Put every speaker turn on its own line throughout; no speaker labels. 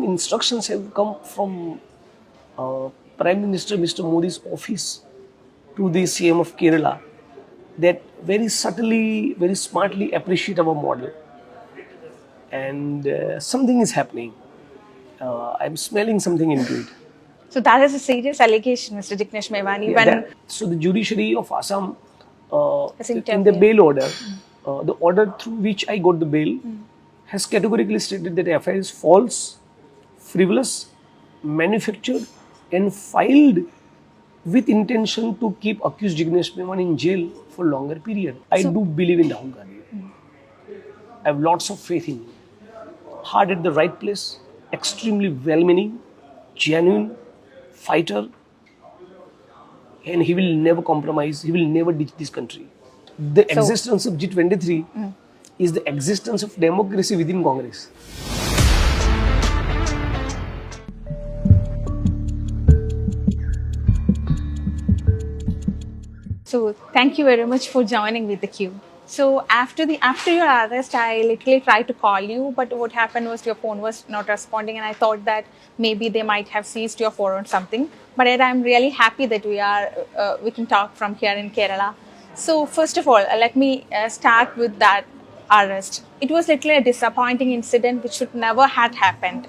Instructions have come from Prime Minister Mr. Modi's office to the CM of Kerala that very subtly, very smartly appreciate our model. And something is happening. I'm smelling something into it.
So that is a serious allegation, Mr. Jignesh Mevani. When
So the judiciary of Assam,
has
in the
intervened.
bail order, the order through which I got the bail, has categorically stated that the FIR is false, frivolous, manufactured, and filed with intention to keep accused Jignesh Mevani in jail for longer period. I do believe in Rahul Gandhi. I have lots of faith in him. Heart at the right place, extremely well-meaning, genuine, fighter, and he will never compromise. He will never ditch this country. The existence of G23 is the existence of democracy within Congress.
So thank you very much for joining with the queue. So after your arrest, I literally tried to call you, but what happened was your phone was not responding, and I thought that maybe they might have seized your phone or something. But I'm really happy that we can talk from here in Kerala. So first of all, let me start with that arrest. It was literally a disappointing incident which should never had happened.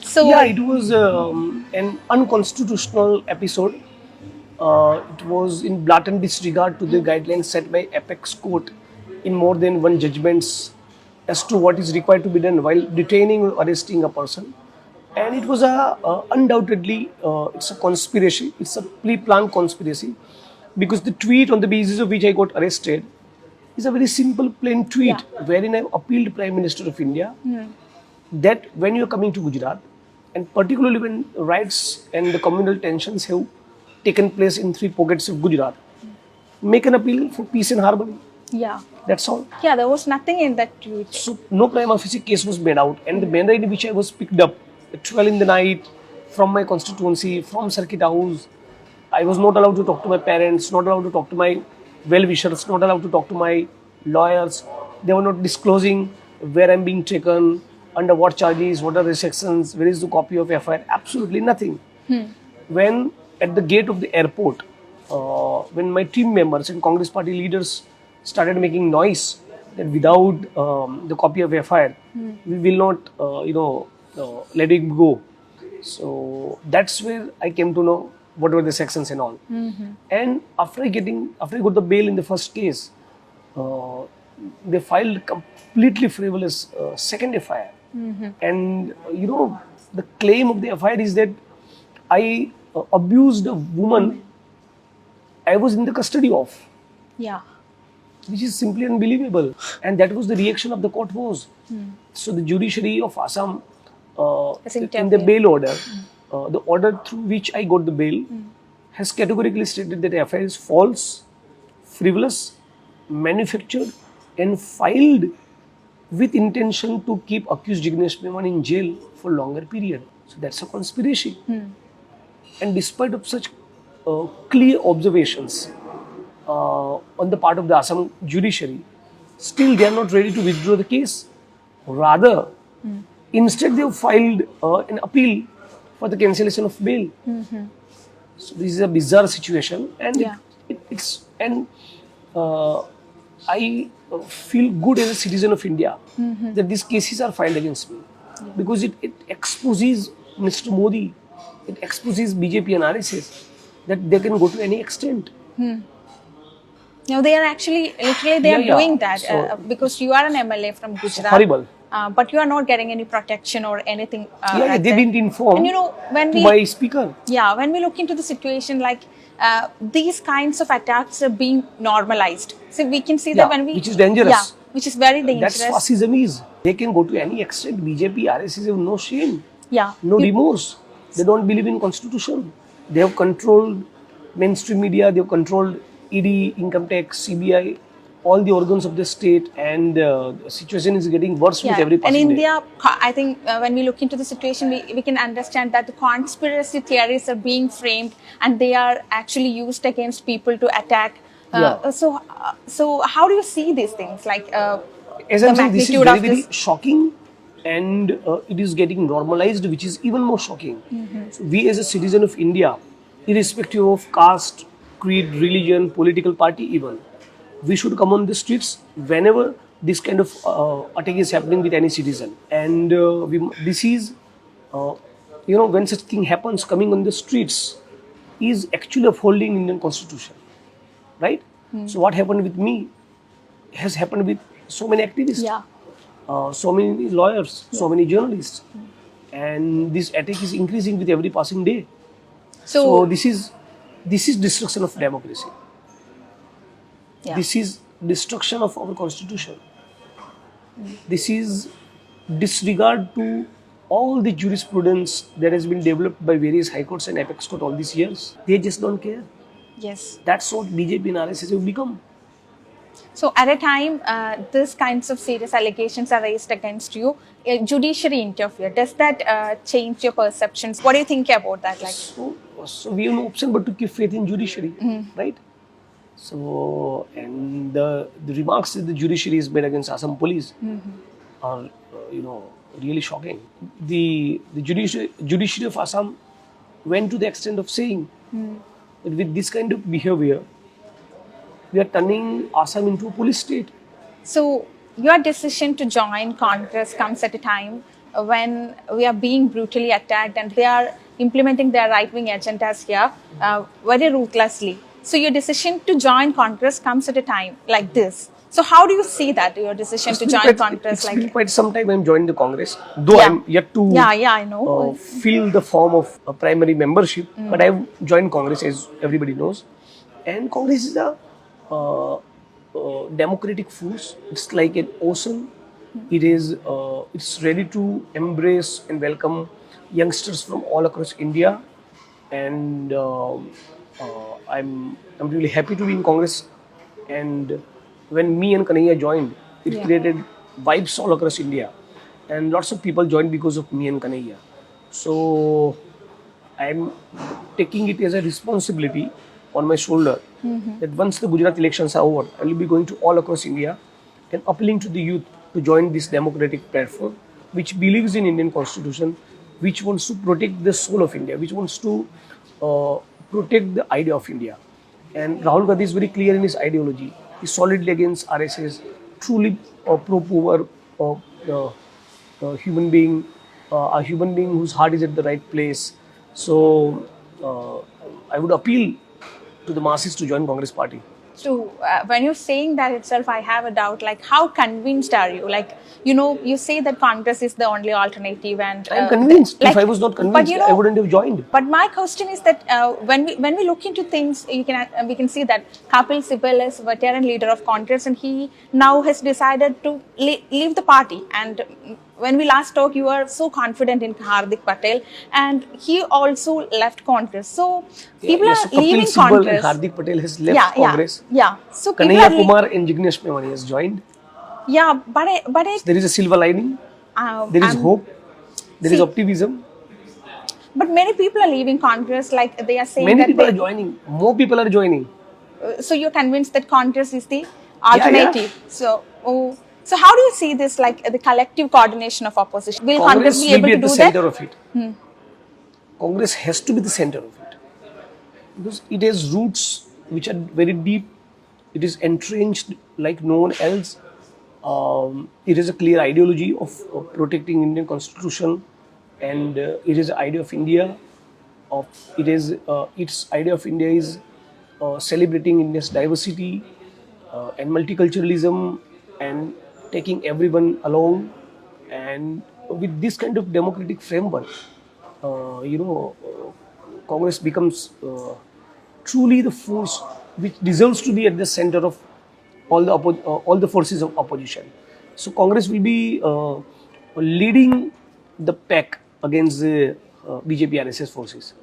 So
Yeah, it was an unconstitutional episode. It was in blatant disregard to the guidelines set by Apex Court in more than one judgments as to what is required to be done while detaining or arresting a person. And it was undoubtedly it's a conspiracy. It's a pre-planned conspiracy because the tweet on the basis of which I got arrested is a very simple, plain tweet wherein I appealed Prime Minister of India that when you are coming to Gujarat, and particularly when riots and the communal tensions have taken place in three pockets of Gujarat, make an appeal for peace and harmony.
yeah,
That's all.
yeah, there was nothing in that tweet.
So no prima facie case was made out, and the manner in which I was picked up at 12 in the night from my constituency, from Circuit House, I was not allowed to talk to my parents, not allowed to talk to my well-wishers, not allowed to talk to my lawyers. They were not disclosing where I'm being taken, under what charges, what are the sections, where is the copy of FIR, absolutely nothing. When at the gate of the airport, when my team members and Congress party leaders started making noise that without the copy of FIR, we will not, let it go. So that's where I came to know what were the sections and all. And after I got the bail in the first case, they filed completely frivolous second FIR. And the claim of the FIR is that I abused a woman I was in the custody of,
Yeah.
which is simply unbelievable. And that was the reaction of the court was. So the judiciary of Assam, in the bail order, the order through which I got the bail, has categorically stated that the FIR is false, frivolous, manufactured, and filed with intention to keep accused Jignesh Mevani in jail for longer period. So that's a conspiracy. And despite of such clear observations on the part of the Assam judiciary, still they are not ready to withdraw the case. Rather, instead they have filed an appeal for the cancellation of bail. So this is a bizarre situation, and I feel good as a citizen of India that these cases are filed against me because it exposes Mr. Modi, it exposes BJP and RSS that they can go to any extent.
No, they are actually literally they are doing that because you are an MLA from Gujarat.
Horrible.
But you are not getting any protection or anything.
They didn't inform
when
to my speaker.
Yeah, when we look into the situation, like these kinds of attacks are being normalized. So we can see that when
which is dangerous.
Yeah, which is very dangerous.
That's fascism is. They can go to any extent. BJP, RSS have no shame.
Yeah.
No remorse. They don't believe in constitution. They have controlled mainstream media. They have controlled ED, income tax, CBI, all the organs of the state, and the situation is getting worse with every passing day.
In India, I think when we look into the situation, we can understand that the conspiracy theories are being framed and they are actually used against people to attack. So how do you see these things? Like
as I'm saying, this is very, very shocking and it is getting normalized, which is even more shocking. So we as a citizen of India, irrespective of caste, creed, religion, political party even, we should come on the streets whenever this kind of attack is happening with any citizen. And this is, when such thing happens, coming on the streets is actually upholding Indian Constitution, right? So what happened with me has happened with so many activists,
Yeah.
so many lawyers, so many journalists, and this attack is increasing with every passing day. So
So,
this is destruction of democracy.
yeah.
This is destruction of our constitution. This is disregard to all the jurisprudence that has been developed by various high courts and apex court all these years. They just don't care.
Yes.
That's what BJP and RSS have become.
So at a time, these kinds of serious allegations are raised against you. Judiciary interfere. Does that change your perceptions? What do you think about that? Like,
So we have no option but to keep faith in judiciary, right? So, and the remarks that the judiciary has made against Assam police are, really shocking. The judiciary of Assam went to the extent of saying that with this kind of behavior, we are turning Assam into a police state.
so your decision to join Congress comes at a time when we are being brutally attacked and they are implementing their right-wing agendas here very ruthlessly. So your decision to join Congress comes at a time like this. So how do you see that, your decision to join Congress?
It's been quite some time I'm joining the Congress, though
Yeah.
I'm yet to
Yeah, I know.
fill the form of a primary membership, but I've joined Congress, as everybody knows. And Congress is a democratic force. It's like an ocean. It's ready to embrace and welcome youngsters from all across India, and I'm really happy to be in Congress. And when me and Kanhaiya joined, it
Yeah.
created vibes all across India, and lots of people joined because of me and Kanhaiya. So I'm taking it as a responsibility on my shoulder that once the Gujarat elections are over, I will be going to all across India and appealing to the youth to join this democratic platform, which believes in Indian Constitution, which wants to protect the soul of India, which wants to protect the idea of India. And Rahul Gandhi is very clear in his ideology. He's solidly against RSS, truly pro-poor human being, a human being whose heart is at the right place. So I would appeal to the masses to join Congress party.
So when you're saying that itself, I have a doubt. Like, how convinced are you? Like, you say that Congress is the only alternative, and
I'm convinced.
like,
If I was not
but
convinced, I wouldn't have joined.
But my question is that when we look into things, we can see that Kapil Sibal is veteran leader of Congress, and he now has decided to leave the party. And when we last talked, you were so confident in Hardik Patel, and he also left Congress. So people
So
are
Kapil
leaving
Sibal
Congress.
and Hardik Patel has left Congress.
Yeah. So people
Kanhaiya
are
Kumar and Jignesh Memani has joined.
yeah, but
There is a silver lining. There is
I'm-
hope. There is
See,
optimism.
But many people are leaving Congress, like they are saying
Many
that
people are joining. More people are joining.
so you're convinced that Congress is the alternative. So how do you see this, like the collective coordination of opposition? Will Congress be
will
able
be
to
at the
do
center
that?
of it. Congress has to be the center of it because it has roots which are very deep. It is entrenched like no one else. It is a clear ideology of protecting Indian Constitution, and it is the idea of India. Its idea of India is celebrating India's diversity and multiculturalism and taking everyone along. And with this kind of democratic framework, Congress becomes truly the force which deserves to be at the center of all the forces of opposition. So Congress will be leading the pack against the BJP RSS forces.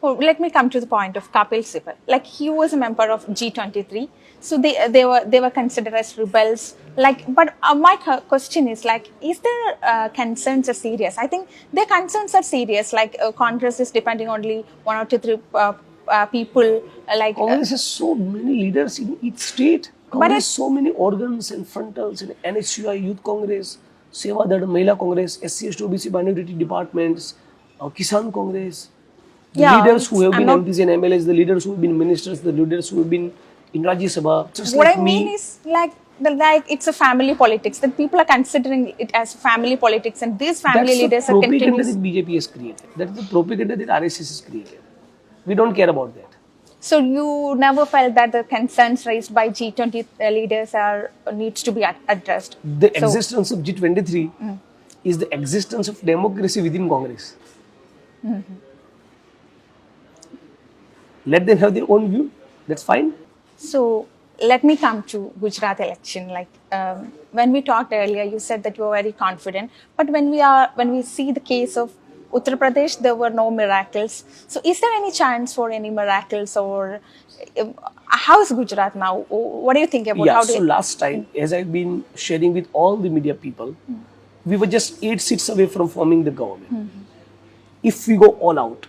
Well, let me come to the point of Kapil Sibal. Like he was a member of G23, so they were considered as rebels. Like, but my question is like, is their concerns are serious? I think their concerns are serious. Like Congress is depending only 1 or 2 people. Like
Congress has so many leaders in each state. Congress has so many organs and frontals and NSUI, Youth Congress, Seva Dad, Mahila Congress, SC, ST, OBC minority departments, Kisan Congress, the
Yeah,
leaders who have
I'm
been
not-
MPs and MLAs, the leaders who have been ministers, the leaders who have been in Rajya Sabha. Just
What
like
I mean is like it's a family politics that people are considering it as family politics, and these family
that's the
leaders are
propaganda
continuous.
that BJP has created. That's the propaganda that RSS has created. We don't care about that.
So you never felt that the concerns raised by G20 leaders needs to be addressed.
The
So-
existence of G23 is the existence of democracy within Congress. Let them have their own view. That's fine.
So let me come to Gujarat election. Like when we talked earlier, you said that you were very confident. But when we see the case of Uttar Pradesh, there were no miracles. So is there any chance for any miracles, or how is Gujarat now? What do you think about
Yeah,
how
so last time, as I've been sharing with all the media people, we were just 8 seats away from forming the government. If we go all out,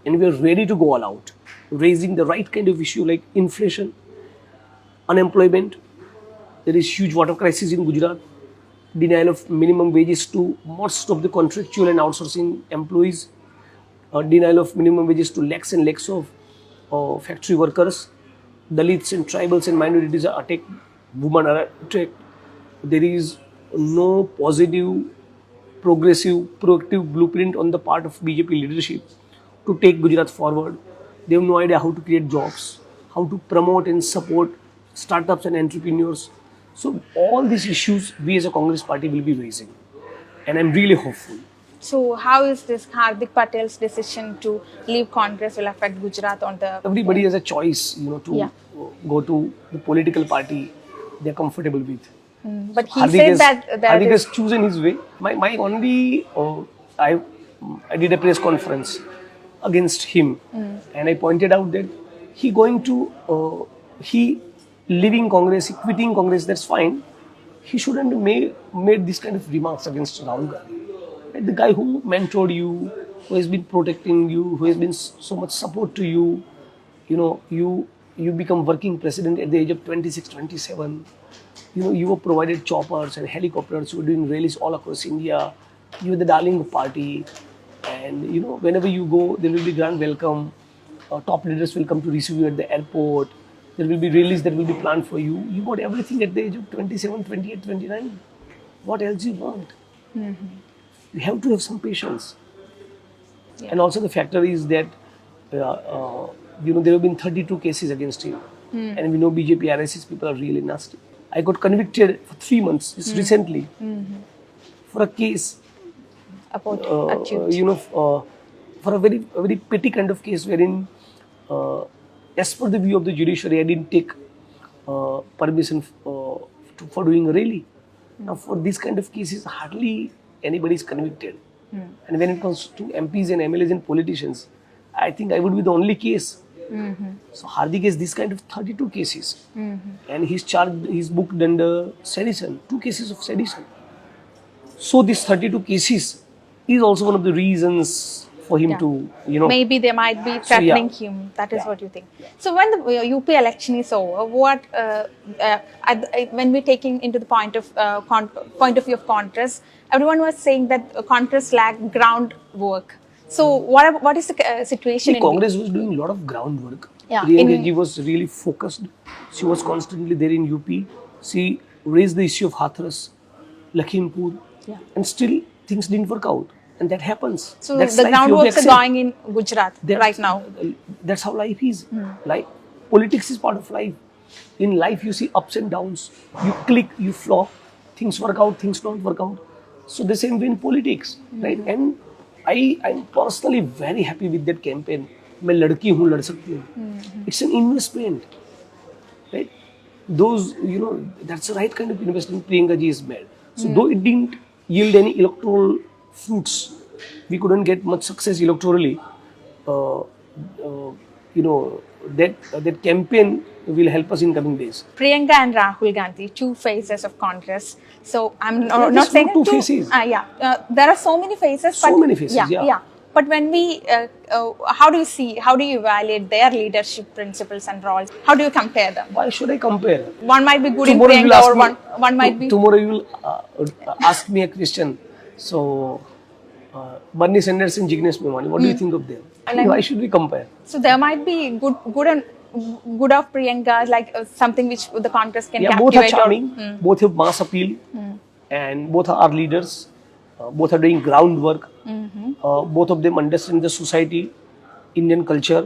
and we are ready to go all out, raising the right kind of issue like inflation, unemployment, there is huge water crisis in Gujarat, denial of minimum wages to most of the contractual and outsourcing employees, denial of minimum wages to lakhs and lakhs of factory workers, Dalits and tribals and minorities are attacked, women are attacked. There is no positive, progressive, proactive blueprint on the part of BJP leadership to take Gujarat forward. They have no idea how to create jobs, how to promote and support startups and entrepreneurs. So all these issues we as a Congress party will be raising. And I'm really hopeful.
So how is this Hardik Patel's decision to leave Congress will affect Gujarat on the?
Everybody has a choice, to
Yeah.
go to the political party they're comfortable with.
But he said that
Hardik
is-
has chosen his way. My only, I did a press conference against him, and I pointed out that he leaving Congress, he quitting Congress. That's fine. He shouldn't have made this kind of remarks against Rahul Gandhi. Right? The guy who mentored you, who has been protecting you, who has been so much support to you, you become working president at the age of 26, 27. You were provided choppers and helicopters. You were doing rallies all across India. You were the darling of party. And, whenever you go, there will be grand welcome. Top leaders will come to receive you at the airport. There will be rallies that will be planned for you. You got everything at the age of 27, 28, 29. What else you want? You have to have some patience.
Yeah.
And also the factor is that, there have been 32 cases against him. And we know BJP, RSS people are really nasty. I got convicted for 3 months, just recently, for a case,
about
for a very petty kind of case wherein, as per the view of the judiciary, I didn't take permission for doing a rally. Now, for these kind of cases, hardly anybody is convicted. And when it comes to MPs and MLAs and politicians, I think I would be the only case. So Hardik has this kind of 32 cases, and he's booked under sedition, 2 cases of sedition. So this 32 cases is also one of the reasons for him
Yeah.
to,
maybe they might be
yeah.
threatening him. That is what you think. So when the UP election is over, when we're taking into the point of view of Congress, everyone was saying that Congress lacked groundwork. So what is the situation
See,
in
Congress was doing a lot of groundwork.
Yeah,
Priyanka ji was really focused. She was constantly there in UP. She raised the issue of Hathras, Lakhimpur,
Yeah.
and still things didn't work out. And that happens.
So
That's
the
life, you have to
groundworks are
accept.
going in Gujarat right now.
That's how life is. Like politics is part of life. In life, you see ups and downs. You click, you flop. Things work out, things don't work out. So the same way in politics, right? And I'm personally very happy with that campaign. मैं लड़की हूँ लड़ सकती हूँ. It's an investment, right? Those, that's the right kind of investment Priyanka ji has made. So though it didn't yield any electoral fruits, we couldn't get much success electorally. That campaign will help us in coming days.
Priyanka and Rahul Gandhi, 2 faces of Congress. So I'm
They're
not
just
saying
not two faces.
There are so many faces.
So
but
many faces, yeah.
But when we, how do you evaluate their leadership principles and roles? How do you compare them?
Why should I compare?
One might be good
Tomorrow
in
you will
Priyanka,
ask
or
me,
one might be.
Tomorrow you will ask me a question. So, Bernie Sanders and Jignesh Memani, what do you think of them?
Like-
Why should we compare?
So there might be good of Priyanka, like something which the Congress can
Yeah, both are
captivate.
charming, both have mass appeal, and both are leaders. Both are doing groundwork. Both of them understand the society, Indian culture.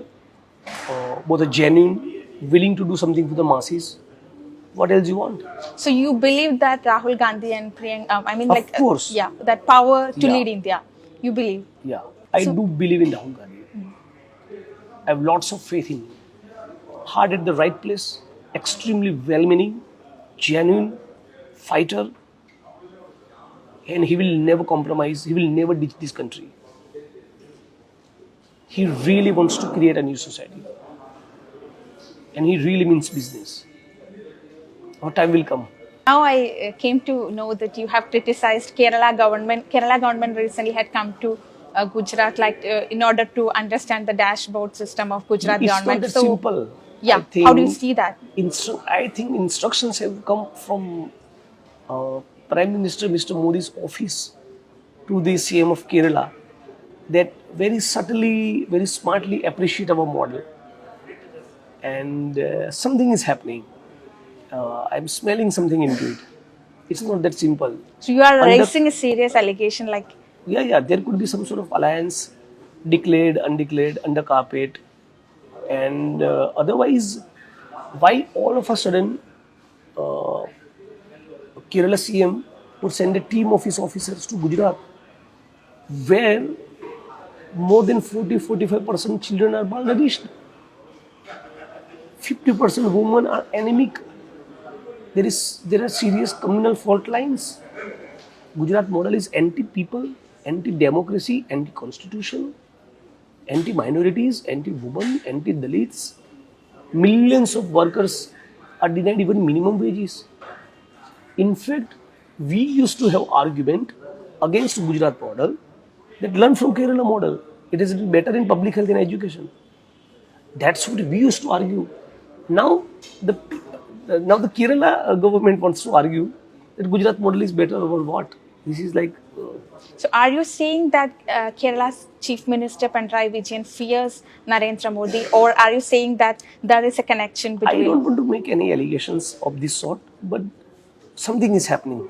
Both are genuine, willing to do something for the masses. What else you want?
So you believe that Rahul Gandhi and Priyanka,
Of course.
yeah, that power to
Yeah.
lead India. You believe?
Yeah, I do believe in Rahul Gandhi. I have lots of faith in him. Heart at the right place, extremely well-meaning, genuine, fighter, and he will never compromise. He will never ditch this country. He really wants to create a new society, and he really means business. Our time will come.
Now I came to know that you have criticized Kerala government. Kerala government recently had come to Gujarat, in order to understand the dashboard system of Gujarat
It's
government.
not that simple.
Yeah,
I think
how do you see that?
I think instructions have come from Prime Minister Mr. Modi's office to the CM of Kerala that very subtly, very smartly appreciate our model. And something is happening. I'm smelling something into it. It's not that simple.
So you are
Under-
raising a serious allegation, like
Yeah, there could be some sort of alliance, declared, undeclared, under carpet. And otherwise, why all of a sudden Kerala CM would send a team of his officers to Gujarat, where more than 40-45% children are malnourished, 50% women are anemic. There are serious communal fault lines. Gujarat model is anti-people, anti-democracy, anti-constitution, anti-minorities, anti-women, anti-Dalits. Millions of workers are denied even minimum wages. In fact, we used to have argument against Gujarat model that learn from Kerala model. It is better in public health and education. That's what we used to argue. Now the Kerala government wants to argue that Gujarat model is better or what? This is like
So are you saying that Kerala's Chief Minister Pinarayi Vijayan fears Narendra Modi, or are you saying that there is a connection
I
between?
don't want to make any allegations of this sort, but something is happening.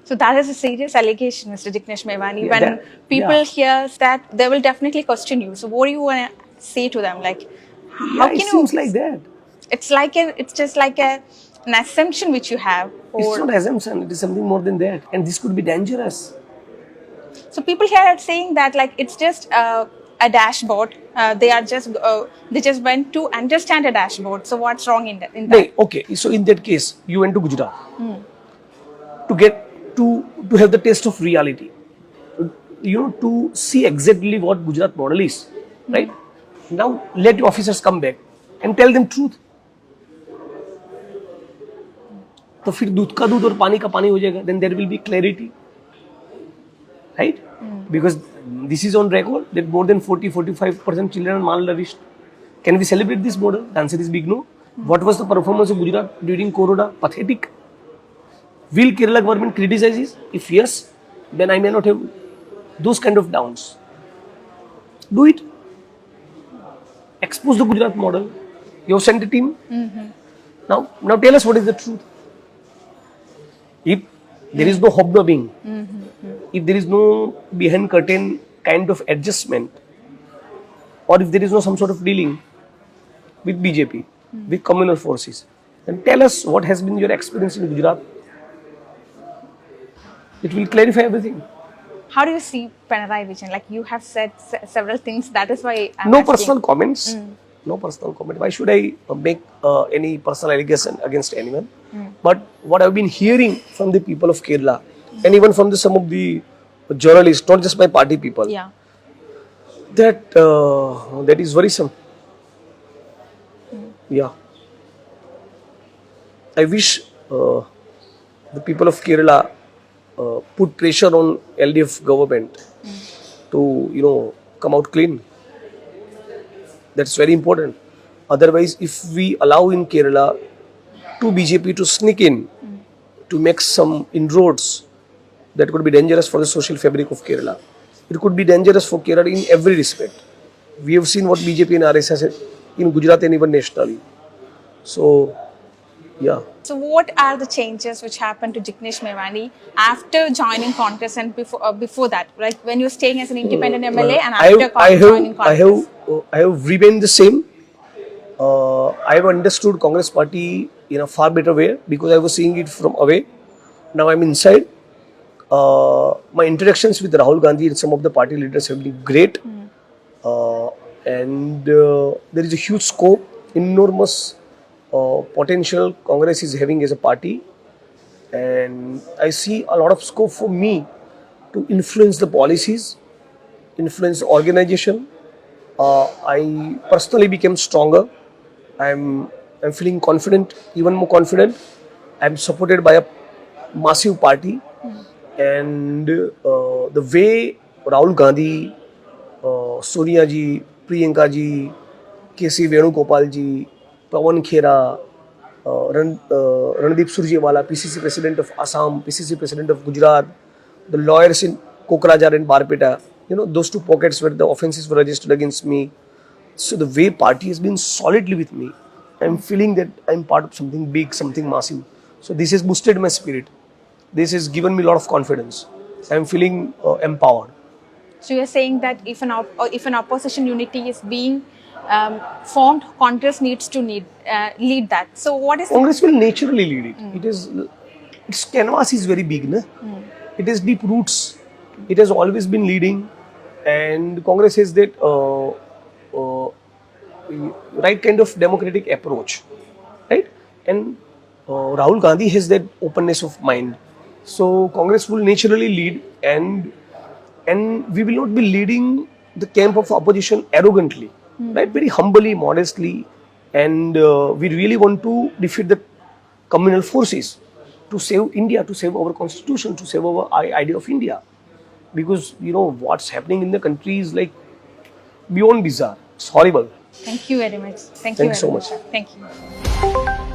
So that is a serious allegation, Mr. Jignesh Mevani.
Yeah,
When
that-
people
yeah.
hear that, they will definitely question you. So what do you want to say to them? Like, how
Yeah,
can
it
you?
seems like that.
It's just like an assumption which you have,
It's
or
not assumption. It is something more than that, and this could be dangerous.
so people here are saying that like it's just a dashboard. They just went to understand a dashboard. So what's wrong in that?
Hey, okay. So in that case, you went to Gujarat to get to have the taste of reality. To see exactly what Gujarat model is, right? Now let your officers come back and tell them truth. तो फिर दूध का दूध और पानी का पानी हो जाएगा. Then there will be clarity, right? Because this is on record that more than 40-45% children are malnourished. Can we celebrate this model? The answer is big no. What was the performance of Gujarat during Corona? Pathetic. Will Kerala government criticize this? If yes, then I may not have those kind of downs. Do it. Expose the Gujarat model. You have sent a team. Now tell us what is the truth. If there is no hobnobbing, if there is no behind curtain kind of adjustment, or if there is no some sort of dealing with BJP, with communal forces, then tell us what has been your experience in Gujarat. It will clarify everything.
How do you see Pinarayi Vijayan? Like you have said several things. That is why I'm
No
asking.
personal comments. No personal comment. Why should I make any personal allegation against anyone? But what I've been hearing from the people of Kerala, and even from some of the journalists, not just my party people,
Yeah.
that is worrisome. Yeah. I wish the people of Kerala put pressure on LDF government to come out clean. That's very important. Otherwise, if we allow in Kerala to BJP to sneak in, to make some inroads, that could be dangerous for the social fabric of Kerala. It could be dangerous for Kerala in every respect. We have seen what BJP and RSS has in Gujarat and even nationally. So, yeah.
So, what are the changes which happened to Jignesh Mevani after joining Congress and before that, like when you're staying as an independent MLA and after joining Congress?
I have remained the same. I have understood Congress party in a far better way because I was seeing it from away. Now I'm inside. My interactions with Rahul Gandhi and some of the party leaders have been great. And there is a huge scope, enormous potential Congress is having as a party. And I see a lot of scope for me to influence the policies, influence the organization. I personally became stronger. I'm feeling confident, even more confident. I'm supported by a massive party, and the way Rahul Gandhi, Sonia ji, Priyanka ji, KC Venugopal ji, Pawan Khera, Randeep Surjewala, PCC President of Assam, PCC President of Gujarat, the lawyers in Kokrajhar and Barpeta, those two pockets where the offences were registered against me. So the way party has been solidly with me, I'm feeling that I'm part of something big, something massive. So this has boosted my spirit. This has given me a lot of confidence. I'm feeling empowered.
So you're saying that if an opposition unity is being formed, Congress needs to lead that. So what is
Congress will naturally lead it. Its canvas is very big, na? It has deep roots. It has always been leading, and Congress has that right kind of democratic approach, right? And Rahul Gandhi has that openness of mind. So Congress will naturally lead, and we will not be leading the camp of opposition arrogantly, right? Very humbly, modestly, and we really want to defeat the communal forces to save India, to save our constitution, to save our idea of India. Because what's happening in the country is like beyond bizarre. It's horrible.
Thank you very much.
Thank you so much.
Thank you.